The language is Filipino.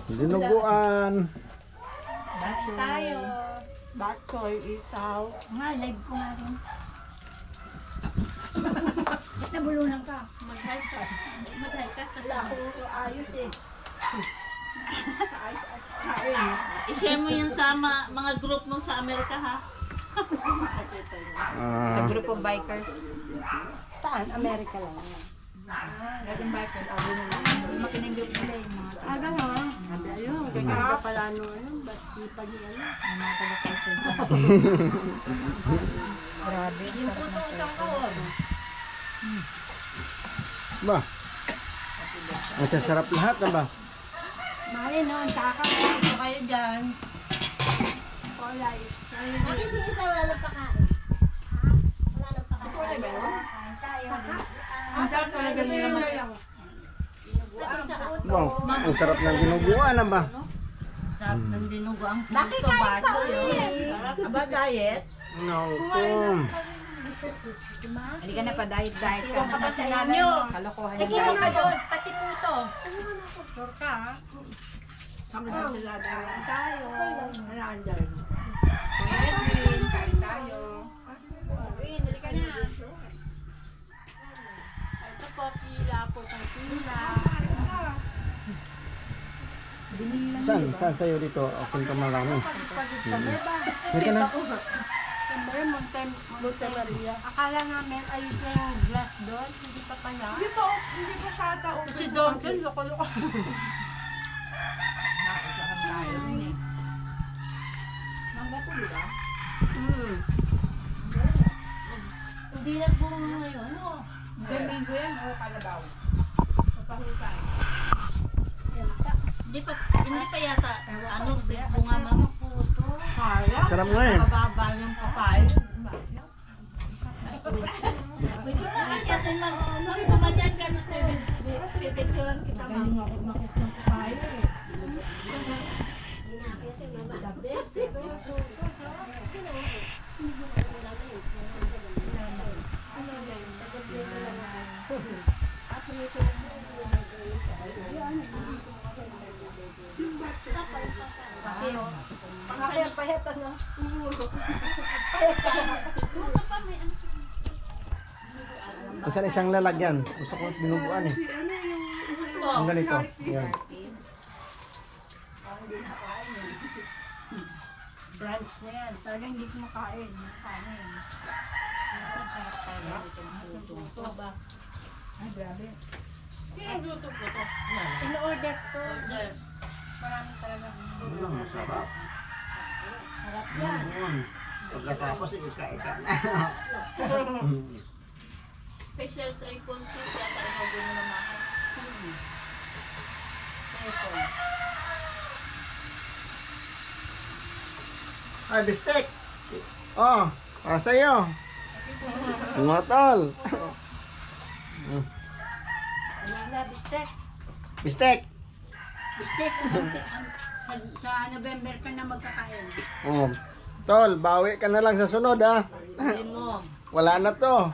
Dinuguan. Tayo. Baksoy, ikaw. Nga, live ko nga rin. Nabulunan ka. Mag-hi ka. Matay ka. Wala akong ayos eh. I-share mo yun sa mga group mo sa Amerika, ha? Sa grupo bikers. Saan? Amerika lang. Dating bikers, makinig group nila yung mga Gano'n. Sabi, ayun, ganyan ka pala noon. Ba't di pa niya mga taga-person. Grabe. Yung puto isang kaon. Ba? Masasarap lahat na ba? Mali noon, taka. Ito kayo dyan. Kulay. Bakit si isa wala lang pakain? Wala lang pakain. Kulay ba yun? Tayo. Ang sarap talaga nila mag- Wow, ang sarap ng dinuguan na ba? Sarap ng dinugo ang Bakit puto, kain bato pa yun. Aba, diet? Naukom. Hindi ka na pa diet ka. Kasi inyo. Kalokohan Sige yung na diet. kayo, pati puto. Sure ka, ha? Sama na sila dahil tayo. Wala dyan. Kuya Edwin, kain tayo. Edwin, dali ka na. Ito po, pila po ng pila. Saan? Saan sa'yo dito? Akin ka marami. Hindi ka na. Monte Maria. Akala namin ayos na yung glass doon. Hindi pa pala. Hindi pa siya tao. Si Don, loko-loko. Hindi na bunga ngayon, no? Domingo yan o kalabaw? Papahukay. Hindi pa yata, bunga mama. Kaya? Sarap nga eh. Mababa yung papaya. Pwede mo naman yatin man. Nakita man yan ka na sa pipicturan kita man. Galing ako makit ng papaya eh. Pahit ano? Saan isang lalagyan? Gusto ko dinuguan eh. Ang ganito. Yan. Brunch na yan. Talaga hindi ko makain. Kanin. Ito ba? Ay, grabe. Luto po to. In-order to. Marami talaga. Sarap. Harap yan. Pagkatapos ika-ika na. Special sa ipon-sis yata ang hagin mo na mahal. Ay, bistek! Oh, para sa'yo. Ngotol. Ano na, bistek? Bistek! Bistek, sa November ka na magkakain. Oh. Tol, bawi ka na lang sa sunod ah. Hindi mo. Wala na to.